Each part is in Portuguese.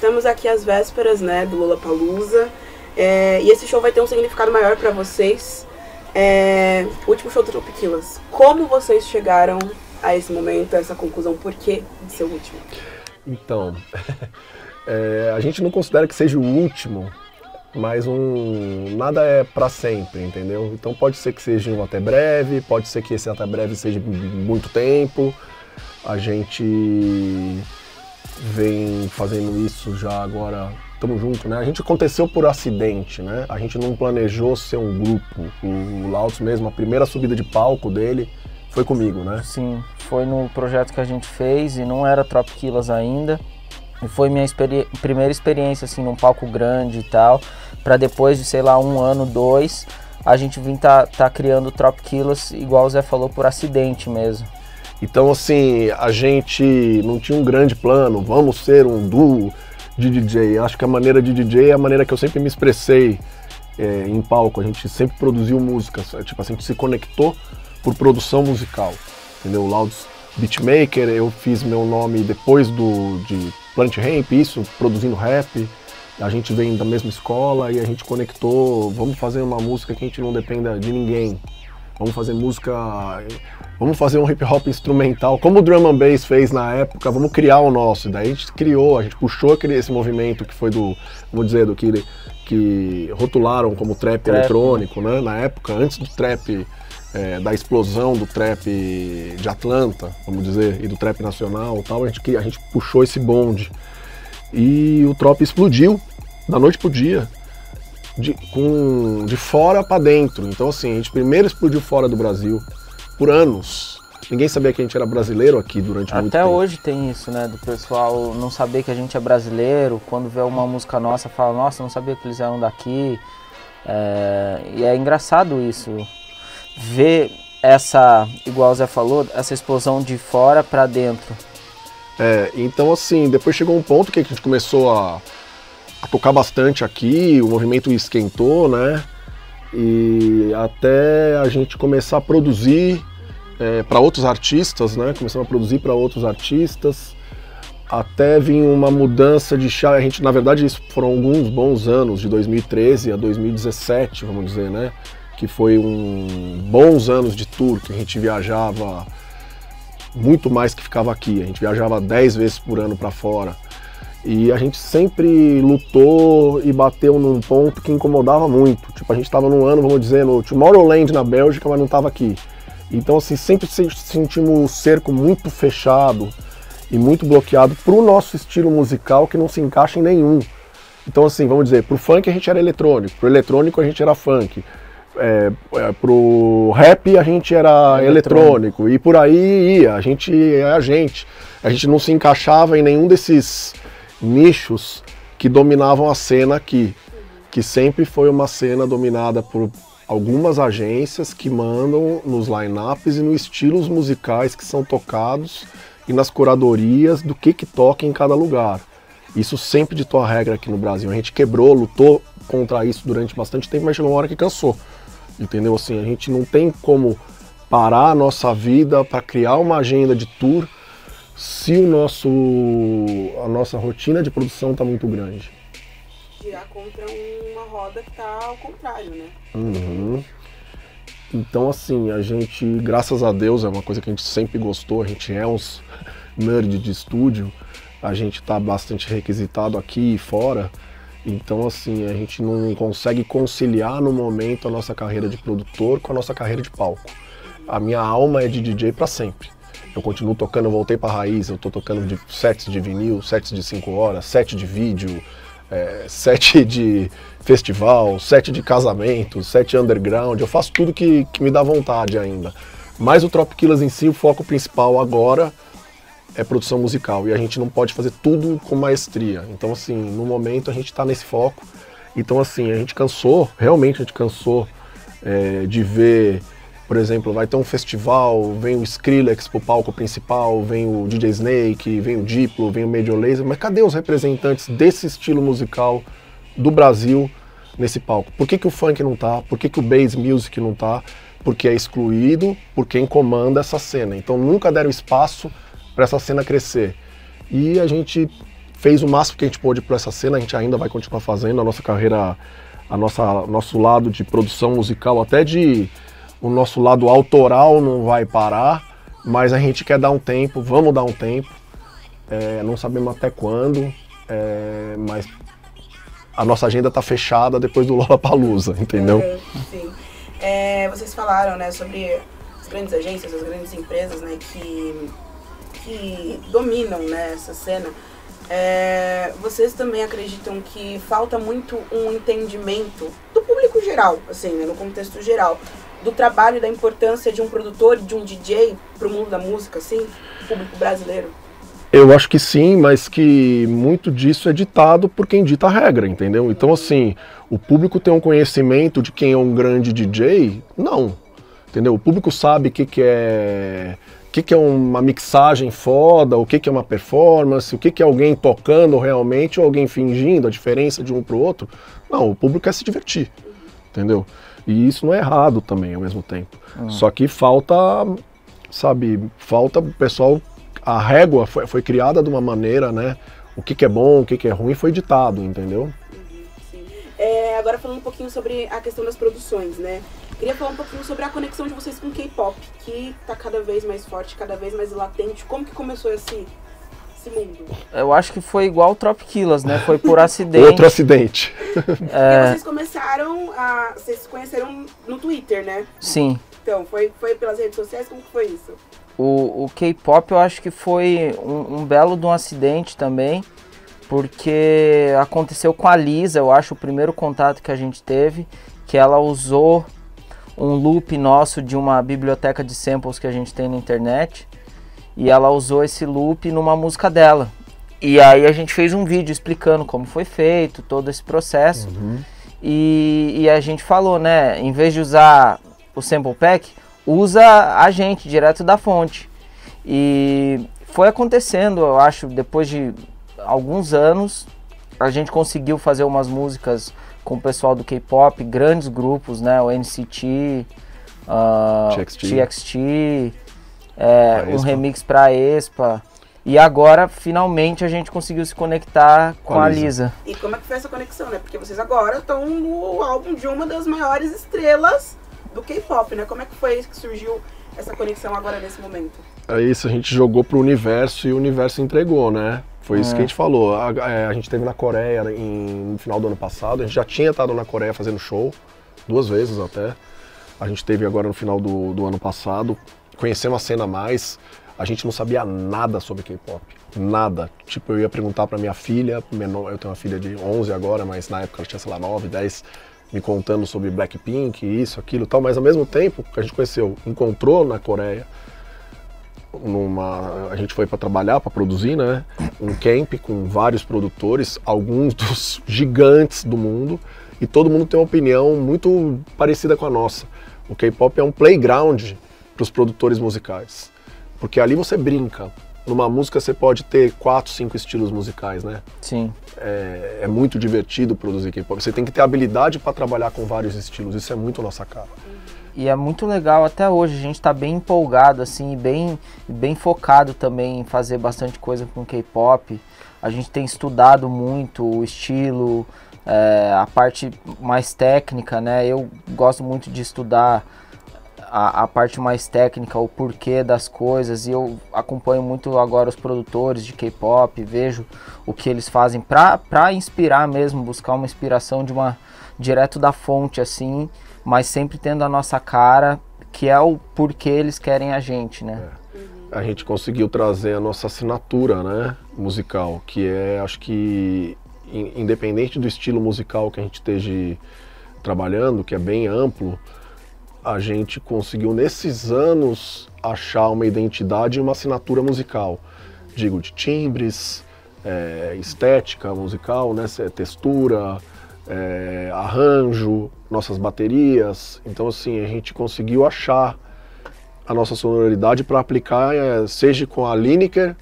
estamos aqui às vésperas, né, do Lollapalooza, e esse show vai ter um significado maior para vocês. O último show do Tropicquilas. Como vocês chegaram a esse momento, a essa conclusão? Por que de ser o último? Então, a gente não considera que seja o último, mas nada é para sempre, entendeu? Então pode ser que seja um até breve, pode ser que esse até breve seja muito tempo. A gente vem fazendo isso já agora, estamos juntos, né? A gente aconteceu por acidente, né? A gente não planejou ser um grupo. O Lautos mesmo, a primeira subida de palco dele foi comigo, né? Sim, foi no projeto que a gente fez e não era Tropicquilas ainda. E foi minha primeira experiência, assim, num palco grande e tal. Pra depois de, sei lá, 1 ano, 2, a gente vir tá criando o Tropicquilas, igual o Zé falou, por acidente mesmo. Então, assim, a gente não tinha um grande plano, vamos ser um duo de DJ. Acho que a maneira de DJ é a maneira que eu sempre me expressei em palco. A gente sempre produziu música, tipo assim, a gente se conectou por produção musical, entendeu? O Laudos Beatmaker, eu fiz meu nome depois de Plant Ramp, isso, produzindo rap. A gente vem da mesma escola e a gente conectou, vamos fazer uma música que a gente não dependa de ninguém. Vamos fazer música, vamos fazer um hip hop instrumental, como o Drum and Bass fez na época, vamos criar o nosso. Daí a gente criou, a gente puxou esse movimento que foi vamos dizer, que rotularam como trap eletrônico, né? Na época, antes do trap, da explosão do trap de Atlanta, vamos dizer, e do trap nacional e tal, a gente puxou esse bonde. E o Trop explodiu da noite pro dia. De fora para dentro. Então assim, a gente primeiro explodiu fora do Brasil por anos. Ninguém sabia que a gente era brasileiro aqui durante muito tempo. Até hoje tem isso, né, do pessoal não saber que a gente é brasileiro, quando vê uma música nossa, fala, nossa, não sabia que eles eram daqui. E é engraçado isso, ver igual o Zé falou, essa explosão de fora para dentro. Então assim, depois chegou um ponto que a gente começou a tocar bastante aqui, o movimento esquentou, né? E até a gente começar a produzir para outros artistas, né? Começamos a produzir para outros artistas, até vir uma mudança de chave. A gente, na verdade, isso foram alguns bons anos, de 2013 a 2017, vamos dizer, né? Que foi bons anos de tour, que a gente viajava muito mais que ficava aqui. A gente viajava 10 vezes por ano para fora. E a gente sempre lutou e bateu num ponto que incomodava muito. Tipo, a gente estava num ano, vamos dizer, no Tomorrowland na Bélgica, mas não estava aqui. Então, assim, sempre sentimos um cerco muito fechado e muito bloqueado pro nosso estilo musical, que não se encaixa em nenhum. Então, assim, vamos dizer, pro funk a gente era eletrônico, pro eletrônico a gente era funk, pro rap a gente era eletrônico, e por aí ia, a gente é a gente. A gente não se encaixava em nenhum desses nichos que dominavam a cena aqui, que sempre foi uma cena dominada por algumas agências que mandam nos line-ups e nos estilos musicais que são tocados e nas curadorias do que toca em cada lugar. Isso sempre ditou a regra aqui no Brasil. A gente quebrou, lutou contra isso durante bastante tempo, mas chegou uma hora que cansou, entendeu? Assim, a gente não tem como parar a nossa vida para criar uma agenda de tour se a nossa rotina de produção está muito grande. Girar contra uma roda que está ao contrário, né? Uhum. Então, assim, a gente, graças a Deus, é uma coisa que a gente sempre gostou, a gente é uns nerd de estúdio, a gente está bastante requisitado aqui e fora, então, assim, a gente não consegue conciliar no momento a nossa carreira de produtor com a nossa carreira de palco. A minha alma é de DJ para sempre. Eu continuo tocando, eu voltei pra raiz, eu tô tocando de sets de vinil, sets de 5 horas, set de vídeo, set de festival, set de casamento, set underground, eu faço tudo que me dá vontade ainda. Mas o Tropicquilas em si, o foco principal agora é produção musical, e a gente não pode fazer tudo com maestria. Então assim, no momento a gente tá nesse foco, então assim, a gente cansou, realmente a gente cansou de ver. Por exemplo, vai ter um festival, vem o Skrillex pro palco principal, vem o DJ Snake, vem o Diplo, vem o Major Lazer, mas cadê os representantes desse estilo musical do Brasil nesse palco? Por que o funk não tá? Por que o bass music não tá? Porque é excluído por quem comanda essa cena. Então nunca deram espaço para essa cena crescer. E a gente fez o máximo que a gente pôde por essa cena, a gente ainda vai continuar fazendo a nossa carreira, nosso lado de produção musical, até o nosso lado autoral não vai parar, mas a gente quer dar um tempo, vamos dar um tempo, não sabemos até quando, mas a nossa agenda está fechada depois do Lollapalooza, entendeu? Sim. Vocês falaram, né, sobre as grandes agências, as grandes empresas, né, que dominam, né, essa cena. Vocês também acreditam que falta muito um entendimento do público geral, assim, né, no contexto geral, do trabalho e da importância de um produtor e de um DJ para o mundo da música, assim, público brasileiro? Eu acho que sim, mas que muito disso é ditado por quem dita a regra, entendeu? Então, assim, o público tem um conhecimento de quem é um grande DJ? Não, entendeu? O público sabe o que é uma mixagem foda, o que é uma performance, o que é alguém tocando realmente ou alguém fingindo, a diferença de um pro outro. Não, o público quer se divertir, entendeu? E isso não é errado também, ao mesmo tempo. Só que falta, sabe, falta o pessoal... A régua foi criada de uma maneira, né? O que é bom, o que é ruim foi ditado, entendeu? Sim. Agora falando um pouquinho sobre a questão das produções, né? Queria falar um pouquinho sobre a conexão de vocês com o K-pop, que tá cada vez mais forte, cada vez mais latente. Como que começou esse mundo? Eu acho que foi igual o Tropkillaz, né? Foi por acidente. Outro acidente. Porque vocês começaram vocês se conheceram no Twitter, né? Sim. Então, foi pelas redes sociais? Como que foi isso? O K-pop eu acho que foi um belo de um acidente também, porque aconteceu com a Lisa, eu acho, o primeiro contato que a gente teve, que ela usou um loop nosso de uma biblioteca de samples que a gente tem na internet, e ela usou esse loop numa música dela. E aí a gente fez um vídeo explicando como foi feito, todo esse processo, e a gente falou, né, em vez de usar o sample pack, usa a gente direto da fonte. E foi acontecendo, eu acho, depois de alguns anos, a gente conseguiu fazer umas músicas com o pessoal do K-pop, grandes grupos, né, o NCT, TXT, um remix pra Aespa. E agora, finalmente, a gente conseguiu se conectar com a Lisa. E como é que foi essa conexão, né? Porque vocês agora estão no álbum de uma das maiores estrelas do K-pop, né? Como é que foi que surgiu essa conexão agora nesse momento? É isso, a gente jogou pro universo e o universo entregou, né? Foi isso que a gente falou. A gente esteve na Coreia no final do ano passado, a gente já tinha estado na Coreia fazendo show, 2 vezes até. A gente esteve agora no final do ano passado, conhecemos a cena mais, a gente não sabia nada sobre K-pop, nada. Tipo, eu ia perguntar pra minha filha, menor, eu tenho uma filha de 11 agora, mas na época ela tinha, sei lá, 9, 10, me contando sobre Blackpink, isso, aquilo e tal, mas ao mesmo tempo que a gente encontrou na Coreia, a gente foi para trabalhar, para produzir, né, um camp com vários produtores, alguns dos gigantes do mundo, e todo mundo tem uma opinião muito parecida com a nossa. O K-pop é um playground para os produtores musicais, porque ali você brinca. Numa música você pode ter 4, 5 estilos musicais, né? Sim. É muito divertido produzir K-pop. Você tem que ter habilidade para trabalhar com vários estilos. Isso é muito nossa cara. E é muito legal até hoje. A gente está bem empolgado, assim, bem focado também em fazer bastante coisa com K-pop. A gente tem estudado muito o estilo, a parte mais técnica, né? Eu gosto muito de estudar a parte mais técnica, o porquê das coisas, e eu acompanho muito agora os produtores de K-pop, vejo o que eles fazem pra inspirar mesmo, buscar uma inspiração direto da fonte, assim, mas sempre tendo a nossa cara, que é o porquê eles querem a gente, né? A gente conseguiu trazer a nossa assinatura, né, musical, que acho que, independente do estilo musical que a gente esteja trabalhando, que é bem amplo, a gente conseguiu nesses anos achar uma identidade e uma assinatura musical. Digo, de timbres, estética musical, né, textura, arranjo, nossas baterias. Então assim, a gente conseguiu achar a nossa sonoridade para aplicar, seja com a Lineker,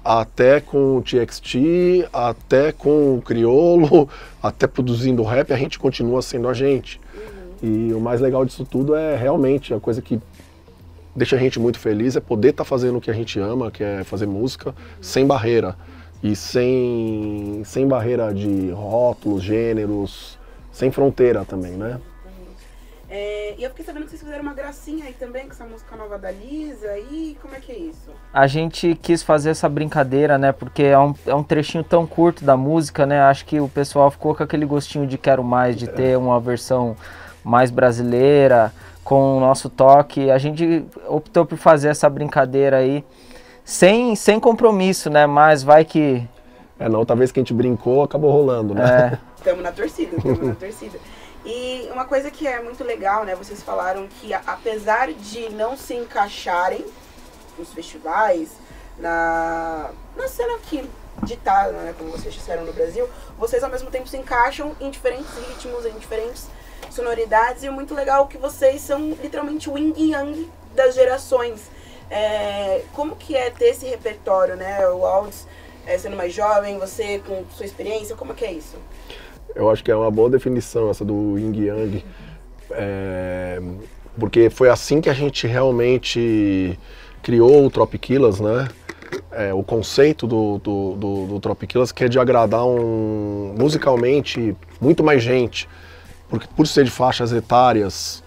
até com o TXT, até com o Criolo, até produzindo rap, a gente continua sendo a gente. E o mais legal disso tudo é realmente a coisa que deixa a gente muito feliz, é poder estar fazendo o que a gente ama, que é fazer música sem barreira. e sem barreira de rótulos, gêneros, sem fronteira também, né? E eu fiquei sabendo que vocês fizeram uma gracinha aí também com essa música nova da Lisa, e como é que é isso? A gente quis fazer essa brincadeira, né, porque é um trechinho tão curto da música, né, acho que o pessoal ficou com aquele gostinho de quero mais, de ter uma versão mais brasileira, com o nosso toque. A gente optou por fazer essa brincadeira aí, sem compromisso, né, mas vai que... Na outra vez que a gente brincou, acabou rolando, né? Tamo na torcida, tamo na torcida. E uma coisa que é muito legal, né? Vocês falaram que apesar de não se encaixarem nos festivais, na cena aqui ditada, né? Como vocês disseram no Brasil, vocês ao mesmo tempo se encaixam em diferentes ritmos, em diferentes sonoridades. E é muito legal que vocês são literalmente o yin e yang das gerações. Como que é ter esse repertório, né? O Aldes sendo mais jovem, você com sua experiência, como que é isso? Eu acho que é uma boa definição essa do Yin Yang, porque foi assim que a gente realmente criou o Tropicquilas, né? O conceito do Tropicquilas, que é de agradar musicalmente muito mais gente, porque por ser de faixas etárias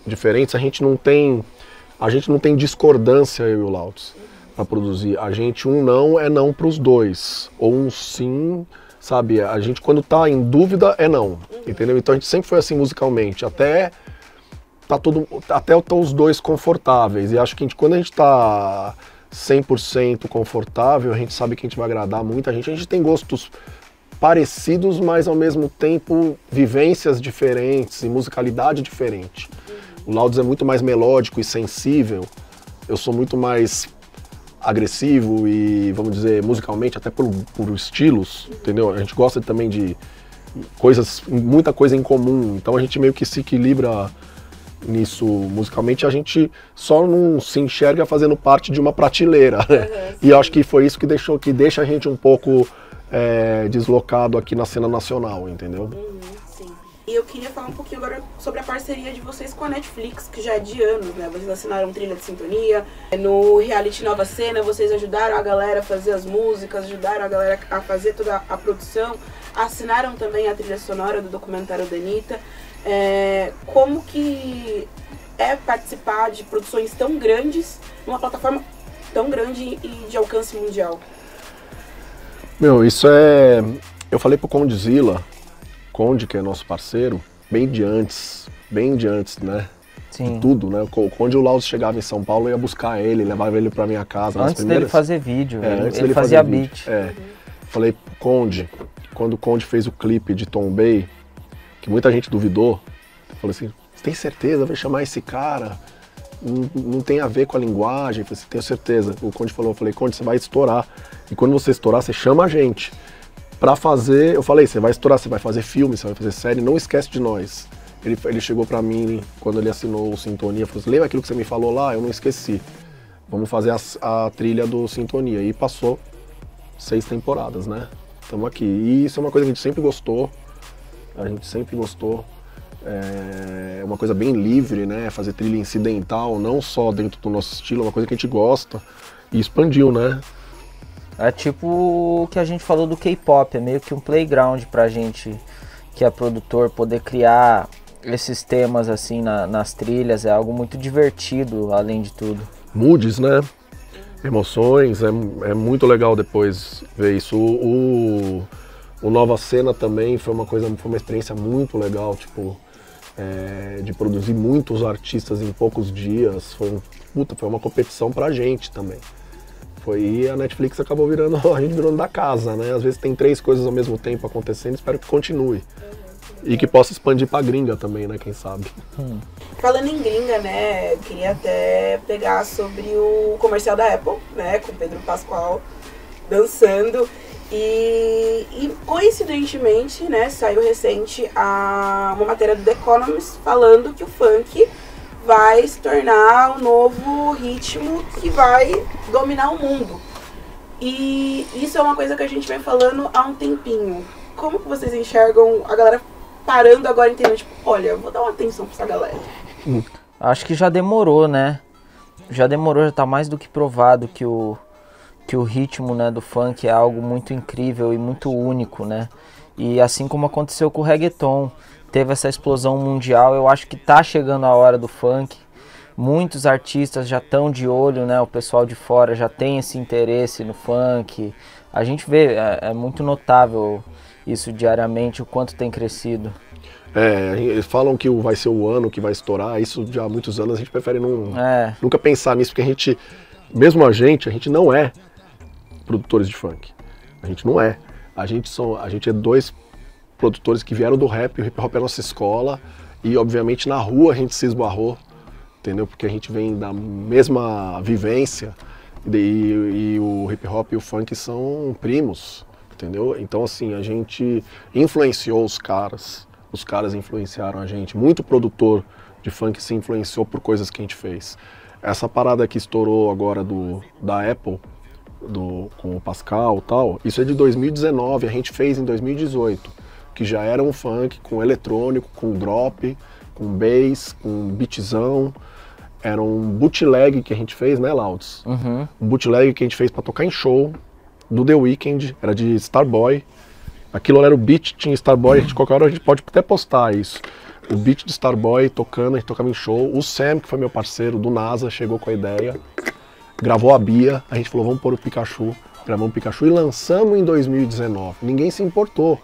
diferentes, a gente não tem discordância, eu e o Laudes, para produzir. A gente, um não é não para os dois, ou um sim. Sabe, a gente quando tá em dúvida é não, entendeu? Então a gente sempre foi assim musicalmente, até os dois confortáveis. E acho que quando a gente tá 100% confortável, a gente sabe que a gente vai agradar muita gente. A gente tem gostos parecidos, mas ao mesmo tempo vivências diferentes e musicalidade diferente. O Laudes é muito mais melódico e sensível, eu sou muito mais agressivo e, vamos dizer, musicalmente, até por estilos, entendeu? A gente gosta também de muita coisa em comum, então a gente meio que se equilibra nisso musicalmente, a gente só não se enxerga fazendo parte de uma prateleira, né? E eu acho que foi isso que deixa a gente um pouco deslocado aqui na cena nacional, entendeu? E eu queria falar um pouquinho agora sobre a parceria de vocês com a Netflix, que já é de anos, né? Vocês assinaram Trilha de Sintonia. No reality Nova Cena, vocês ajudaram a galera a fazer as músicas, ajudaram a galera a fazer toda a produção. Assinaram também a trilha sonora do documentário da Anitta. Como que é participar de produções tão grandes, numa plataforma tão grande e de alcance mundial? Isso eu falei pro Condzilla, Conde, que é nosso parceiro, bem de antes, né? Sim. De tudo, né? Quando o Laudes chegava em São Paulo, eu ia buscar ele, levava ele pra minha casa. Antes dele fazer vídeo, antes ele dele fazia beat. Falei, Conde, quando o Conde fez o clipe de Tom Bay, que muita gente duvidou, eu falei assim, você tem certeza, vai chamar esse cara? Não tem a ver com a linguagem. Eu falei assim, tenho certeza. O Conde falou, eu falei, Conde, você vai estourar. E quando você estourar, você chama a gente. Pra fazer, eu falei, você vai estourar, você vai fazer filme, você vai fazer série, não esquece de nós. Ele chegou pra mim, quando ele assinou o Sintonia, falou assim, lembra aquilo que você me falou lá? Eu não esqueci. Vamos fazer a trilha do Sintonia. E passou 6 temporadas, né? Estamos aqui. E isso é uma coisa que a gente sempre gostou. É uma coisa bem livre, né? Fazer trilha incidental, não só dentro do nosso estilo, é uma coisa que a gente gosta. E expandiu, né? É tipo o que a gente falou do K-pop, é meio que um playground pra gente, que é produtor, poder criar esses temas assim nas trilhas, é algo muito divertido, além de tudo. Moods, né? Emoções, é muito legal depois ver isso. O Nova Cena também foi uma experiência muito legal, tipo, de produzir muitos artistas em poucos dias, foi uma competição pra gente também. E a Netflix acabou a gente virando da casa, né? Às vezes tem 3 coisas ao mesmo tempo acontecendo, espero que continue. E que possa expandir pra gringa também, né? Quem sabe. Falando em gringa, né? Queria até pegar sobre o comercial da Apple, né? Com o Pedro Pascoal dançando. E coincidentemente, né? Saiu recente uma matéria do The Economist falando que o funk vai se tornar um novo ritmo que vai dominar o mundo. E isso é uma coisa que a gente vem falando há um tempinho. Como que vocês enxergam a galera parando agora e entendendo, tipo, olha, vou dar uma atenção pra essa galera? Acho que já demorou, né? Já tá mais do que provado que que o ritmo, né, do funk é algo muito incrível e muito único, né? E assim como aconteceu com o reggaeton, teve essa explosão mundial, eu acho que tá chegando a hora do funk. Muitos artistas já estão de olho, né? O pessoal de fora já tem esse interesse no funk. A gente vê, é muito notável isso diariamente, o quanto tem crescido. Eles falam que vai ser o ano que vai estourar, isso já há muitos anos a gente prefere nunca pensar nisso, porque a gente, mesmo a gente não é produtores de funk. A gente não é. A gente é dois produtores que vieram do rap, o hip hop é a nossa escola, e obviamente na rua a gente se esbarrou, entendeu? Porque a gente vem da mesma vivência, e o hip hop e o funk são primos, entendeu? Então assim, a gente influenciou os caras influenciaram a gente, muito produtor de funk se influenciou por coisas que a gente fez. Essa parada que estourou agora da Apple, com o Pascal e tal, isso é de 2019, a gente fez em 2018, que já era um funk com eletrônico, com drop, com bass, com beatzão. Era um bootleg que a gente fez, né, Laudes? Uhum. Um bootleg que a gente fez pra tocar em show, do The Weeknd, era de Starboy. Aquilo era o beat, tinha Starboy, qualquer hora a gente pode até postar isso. O beat de Starboy tocando, a gente tocava em show. O Sam, que foi meu parceiro do NASA, chegou com a ideia, gravou a Bia, a gente falou, vamos pôr o Pikachu. Gravamos o Pikachu e lançamos em 2019. Ninguém se importou.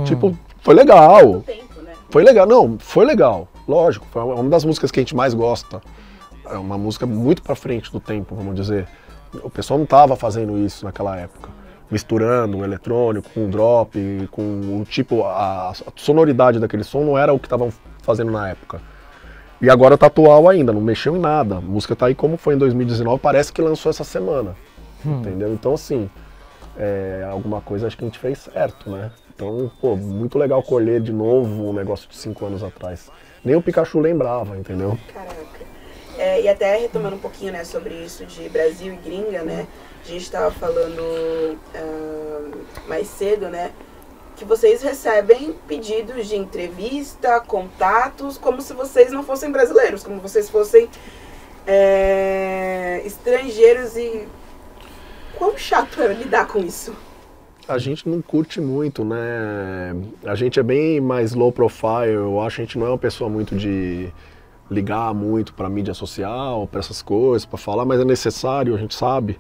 Tipo, foi legal. Tempo, né? Foi legal, não, foi legal. Lógico, foi uma das músicas que a gente mais gosta. É uma música muito pra frente do tempo, vamos dizer. O pessoal não tava fazendo isso naquela época. Misturando o eletrônico com o drop, com o tipo, a sonoridade daquele som não era o que estavam fazendo na época. E agora tá atual ainda, não mexeu em nada. A música tá aí como foi em 2019, parece que lançou essa semana. Entendeu? Então assim, alguma coisa acho que a gente fez certo, né? Então, pô, muito legal colher de novo um negócio de 5 anos atrás. Nem o Pikachu lembrava, entendeu? Caraca. E até retomando um pouquinho, né, sobre isso de Brasil e gringa, né? A gente estava falando mais cedo, né? Que vocês recebem pedidos de entrevista, contatos, como se vocês não fossem brasileiros, como vocês fossem estrangeiros. E quão chato é lidar com isso? A gente não curte muito, né? A gente é bem mais low profile, eu acho que a gente não é uma pessoa muito de ligar muito pra mídia social, pra essas coisas, pra falar, mas é necessário, a gente sabe.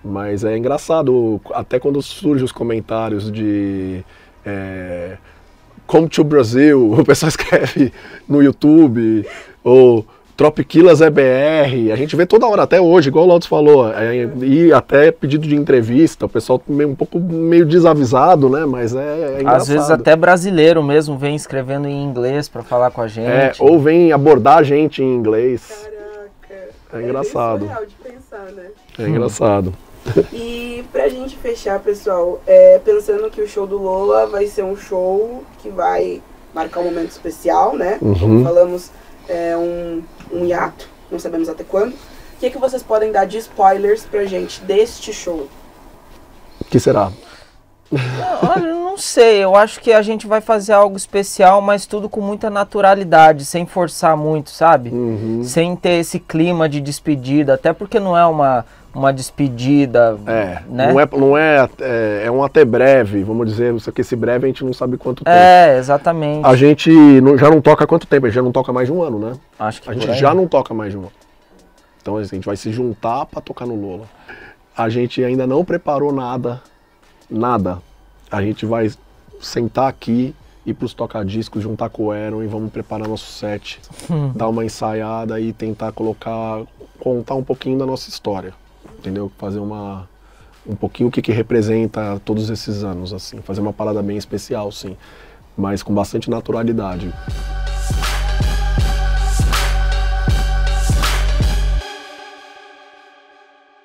Mas é engraçado, até quando surgem os comentários de Come to Brasil, o pessoal escreve no YouTube, ou Tropiquilas é BR, a gente vê toda hora, até hoje, igual o Laudes falou, e até pedido de entrevista, o pessoal um pouco meio desavisado, né, mas é engraçado. Às vezes até brasileiro mesmo vem escrevendo em inglês pra falar com a gente. Ou vem abordar a gente em inglês. Caraca. É engraçado. Bem surreal de pensar, né? É engraçado. E pra gente fechar, pessoal, pensando que o show do Lola vai ser um show que vai marcar um momento especial, né? Como falamos, um hiato, não sabemos até quando. O que vocês podem dar de spoilers pra gente deste show? O que será? Olha, eu não sei, eu acho que a gente vai fazer algo especial, mas tudo com muita naturalidade, sem forçar muito, sabe? Sem ter esse clima de despedida, até porque não é uma despedida, né? É um até breve, vamos dizer, só que esse breve a gente não sabe quanto tempo. Exatamente. A gente já não toca há quanto tempo? A gente já não toca mais de um ano, né? Acho que a gente já não toca mais de um ano. Então assim, a gente vai se juntar pra tocar no Lola. A gente ainda não preparou nada. A gente vai sentar aqui, ir pros toca-discos, juntar com o Aaron e vamos preparar nosso set, dar uma ensaiada e tentar contar um pouquinho da nossa história, entendeu? Fazer um pouquinho o que representa todos esses anos, assim, fazer uma parada bem especial, sim, mas com bastante naturalidade.